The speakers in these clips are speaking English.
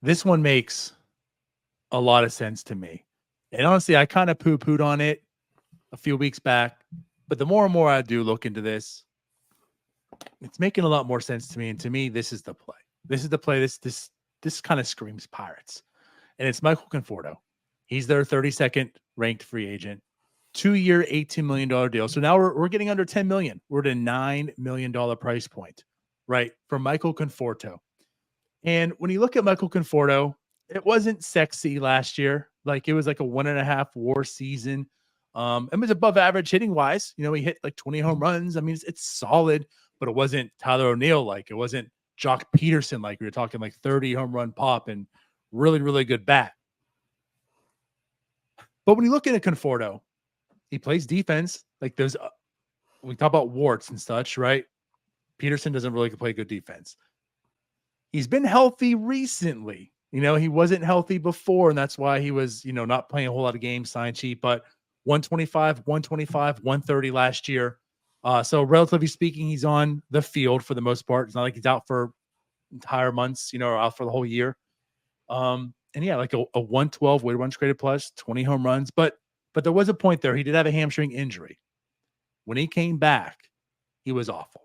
This one makes a lot of sense to me. And honestly, I kind of poo-pooed on it a few weeks back, but the more and more I do look into this, it's making a lot more sense to me. And to me, this is the play. This is the play. This kind of screams Pirates. And it's Michael Conforto. He's their 32nd ranked free agent, 2-year, $18 million deal. So now we're getting under 10 million. We're at a $9 million price point, right? For Michael Conforto. And when you look at Michael Conforto, it wasn't sexy last year. Like it was like a 1.5 WAR season. It was above average hitting wise. You know, he hit like 20 home runs. I mean, it's solid, but it wasn't Tyler O'Neill like. It wasn't Jock Peterson like. We were talking like 30 home run pop and really, really good bat. But when you look at Conforto, he plays defense. Like there's, we talk about warts and such, right? Peterson doesn't really play good defense. He's been healthy recently. You know, he wasn't healthy before, and that's why he was, you know, not playing a whole lot of games, sign cheap, but 125, 125, 130 last year. So relatively speaking, he's on the field for the most part. It's not like he's out for entire months, you know, or out for the whole year. And yeah, like a 112 weighted runs created plus, 20 home runs. But there was a point there. He did have a hamstring injury. When he came back, he was awful.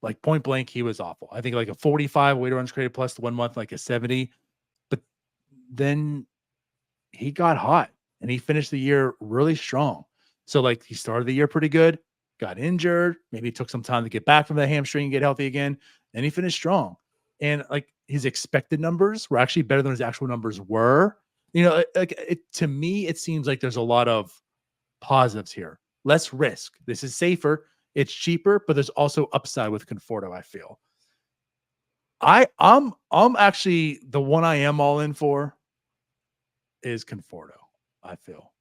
Like point blank, he was awful. I think like a 45 weighted runs created plus the 1 month, like a 70. But then he got hot and he finished the year really strong. So like he started the year pretty good, got injured, maybe took some time to get back from the hamstring and get healthy again. And he finished strong. And like his expected numbers were actually better than his actual numbers were. You know, like to me, it seems like there's a lot of positives here. Less risk. This is safer. It's cheaper, but there's also upside with Conforto, I feel. I'm actually the one I am all in for is Conforto, I feel.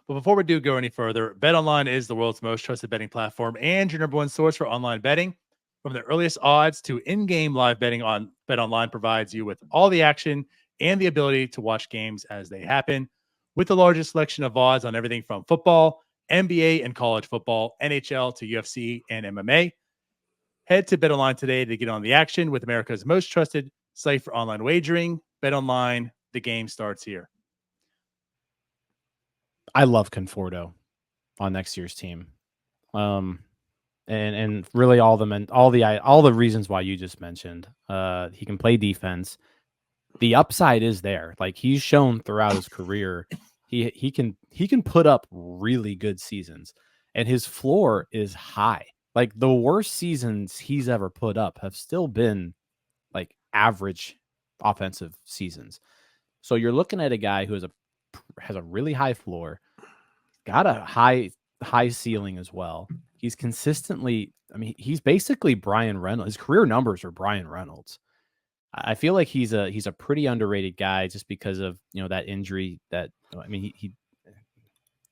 But before we do go any further, BetOnline is the world's most trusted betting platform and your number one source for online betting. From the earliest odds to in-game live betting, on BetOnline provides you with all the action and the ability to watch games as they happen. With the largest selection of odds on everything from football, NBA and college football, NHL to UFC and MMA. Head to BetOnline today to get on the action with America's most trusted site for online wagering. BetOnline, the game starts here. I love Conforto on next year's team. And really all the reasons why you just mentioned. He can play defense. The upside is there. Like he's shown throughout his career, he can put up really good seasons, and his floor is high. Like the worst seasons he's ever put up have still been like average offensive seasons. So you're looking at a guy who has a really high floor, got a high ceiling as well. He's consistently, I mean, he's basically Brian Reynolds. His career numbers are Brian Reynolds. I feel like he's a pretty underrated guy just because of, you know, that injury that, I mean, he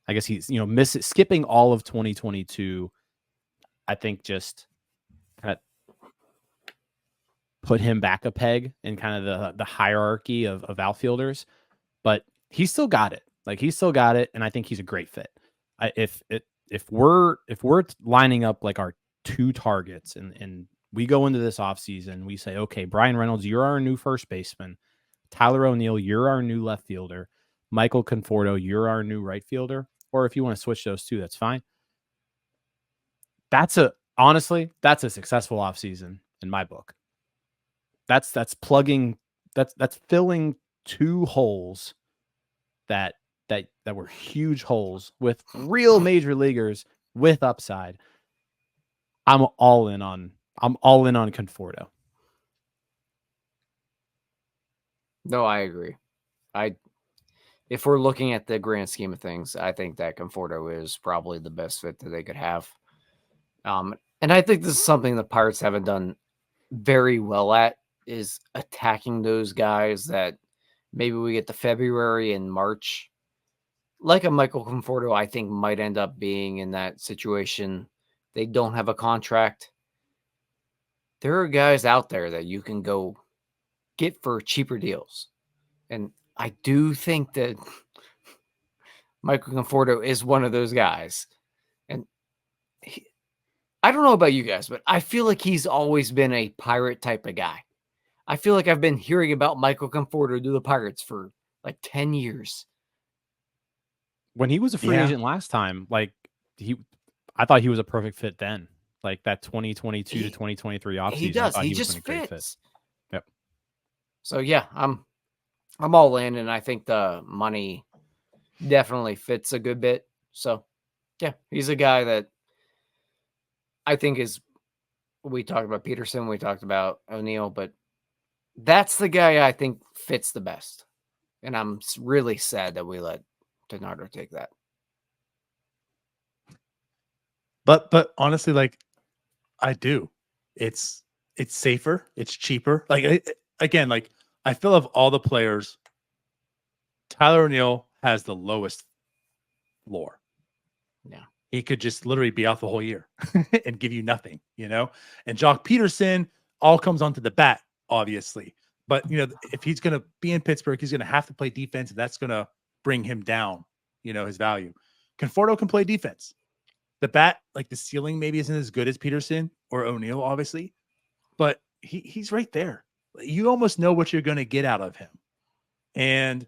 I guess he's, you know, skipping all of 2022. I think just kind of put him back a peg in kind of the hierarchy of outfielders, but he's still got it. Like he's still got it. And I think he's a great fit. If we're lining up like our two targets and we go into this offseason, we say, okay, Brian Reynolds, you're our new first baseman. Tyler O'Neill, you're our new left fielder. Michael Conforto, you're our new right fielder. Or if you want to switch those two, that's fine. Honestly, that's a successful offseason in my book. That's filling two holes that were huge holes with real major leaguers with upside. I'm all in on Conforto. No, I agree. If we're looking at the grand scheme of things, I think that Conforto is probably the best fit that they could have. And I think this is something the Pirates haven't done very well at, is attacking those guys that maybe we get to February and March. Like a Michael Conforto, I think might end up being in that situation. They don't have a contract. There are guys out there that you can go get for cheaper deals. And I do think that Michael Conforto is one of those guys. And I don't know about you guys, but I feel like he's always been a Pirate type of guy. I feel like I've been hearing about Michael Conforto to the Pirates for like 10 years. When he was a free Yeah. agent last time, like I thought he was a perfect fit then. Like that 2022 to 2023 offseason, He I does. thought He he was just been a great fit. fits. Yep. So yeah, I'm all in, and I think the money definitely fits a good bit. So yeah, he's a guy that I think is. We talked about Peterson, we talked about O'Neill, but that's the guy I think fits the best. And I'm really sad that we let Donato take that. But honestly, like I do. It's safer, it's cheaper. Like again, like I feel of all the players, Tyler O'Neill has the lowest floor. Yeah. He could just literally be out the whole year and give you nothing, you know? And Jock Peterson all comes onto the bat, obviously. But, you know, if he's going to be in Pittsburgh, he's going to have to play defense, and that's going to bring him down, you know, his value. Conforto can play defense. The bat, like the ceiling maybe isn't as good as Peterson or O'Neill, obviously, but he's right there. You almost know what you're going to get out of him. And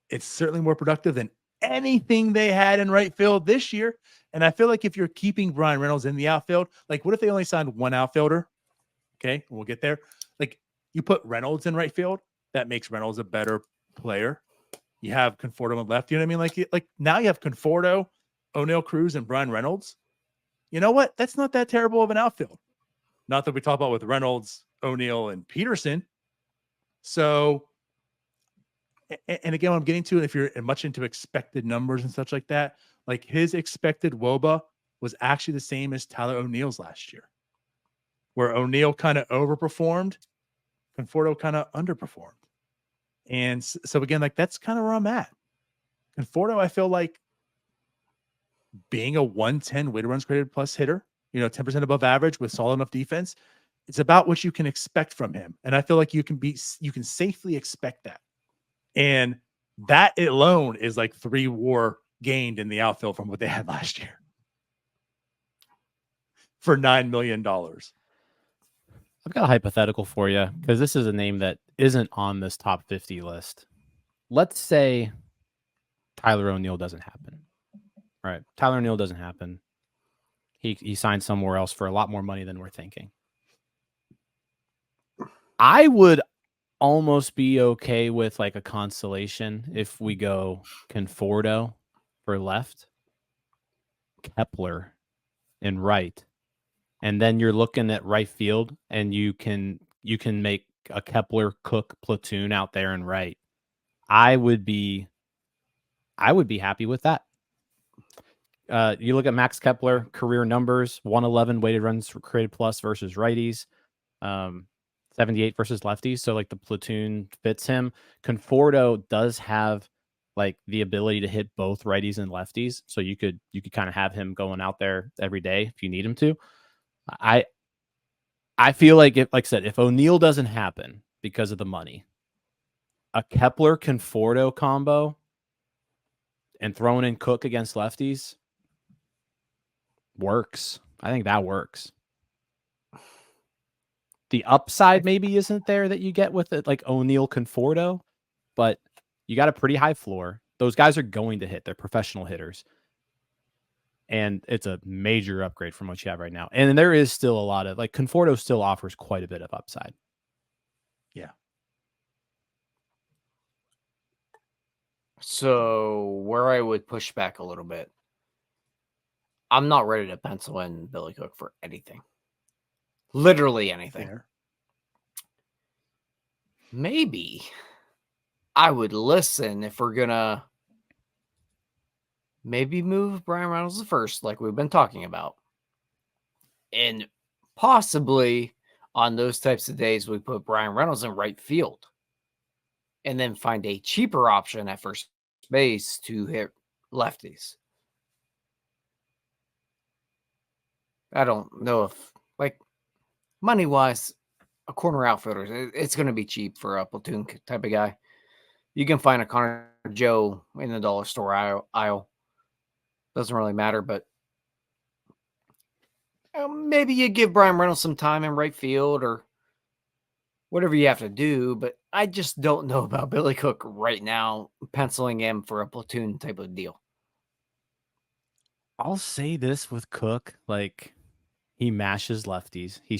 it's certainly more productive than anything they had in right field this year. And I feel like if you're keeping Brian Reynolds in the outfield, like what if they only signed one outfielder? Okay, we'll get there. Like you put Reynolds in right field, that makes Reynolds a better player. You have Conforto on left. You know what I mean? Like now you have Conforto, O'Neill Cruz, and Brian Reynolds. You know what? That's not that terrible of an outfield. Not that we talk about with Reynolds, O'Neill, and Peterson. So, and again, I'm getting to it. If you're much into expected numbers and such like that, like his expected WOBA was actually the same as Tyler O'Neill's last year, where O'Neill kind of overperformed, Conforto kind of underperformed. And so again, like that's kind of where I'm at. Conforto, I feel like being a 110 weighted runs created plus hitter, you know, 10% above average with solid enough defense, it's about what you can expect from him. And I feel like you can safely expect that. And that alone is like 3 WAR gained in the outfield from what they had last year for $9 million. I've got a hypothetical for you because this is a name that isn't on this top 50 list. Let's say Tyler O'Neill doesn't happen. All right. Tyler O'Neill doesn't happen. He signed somewhere else for a lot more money than we're thinking. I would almost be okay with like a constellation if we go Conforto for left, Kepler in right, and then you're looking at right field, and you can make a Kepler Cook platoon out there in right. I would be happy with that. You look at Max Kepler career numbers: 111 weighted runs created plus versus righties, 78 versus lefties. So like the platoon fits him. Conforto does have like the ability to hit both righties and lefties. So you could kind of have him going out there every day if you need him to. I feel like like I said, if O'Neill doesn't happen because of the money, a Kepler Conforto combo and throwing in Cook against lefties works. I think that works. The upside maybe isn't there that you get with it, like O'Neill Conforto, but you got a pretty high floor. Those guys are going to hit. They're professional hitters. And it's a major upgrade from what you have right now. And there is still a lot of, like, Conforto still offers quite a bit of upside. Yeah. So where I would push back a little bit, I'm not ready to pencil in Billy Cook for anything. Literally anything. Fair. Maybe I would listen if we're gonna maybe move Brian Reynolds to first, like we've been talking about. And possibly on those types of days, we put Brian Reynolds in right field. And then find a cheaper option at first base to hit lefties. I don't know if, like, money-wise, a corner outfielder, it's going to be cheap for a platoon type of guy. You can find a Connor Joe in the dollar store aisle. Doesn't really matter, but maybe you give Brian Reynolds some time in right field, or whatever you have to do. But I just don't know about Billy Cook right now, penciling him for a platoon type of deal. I'll say this with Cook, like he mashes lefties. He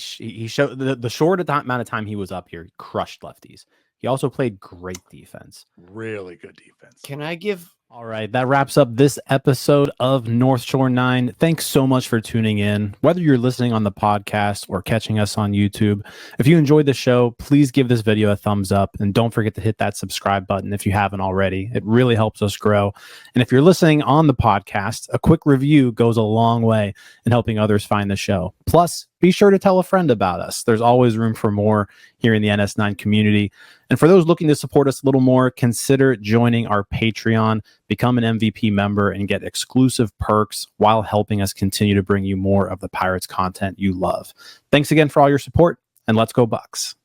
showed the short amount of time he was up here, he crushed lefties. He also played great defense. Really good defense. Can I give? All right, that wraps up this episode of North Shore 9. Thanks so much for tuning in. Whether you're listening on the podcast or catching us on YouTube, if you enjoyed the show, please give this video a thumbs up and don't forget to hit that subscribe button if you haven't already. It really helps us grow. And if you're listening on the podcast, a quick review goes a long way in helping others find the show. Plus, be sure to tell a friend about us. There's always room for more here in the NS9 community. And for those looking to support us a little more, consider joining our Patreon, become an MVP member, and get exclusive perks while helping us continue to bring you more of the Pirates content you love. Thanks again for all your support, and let's go Bucks.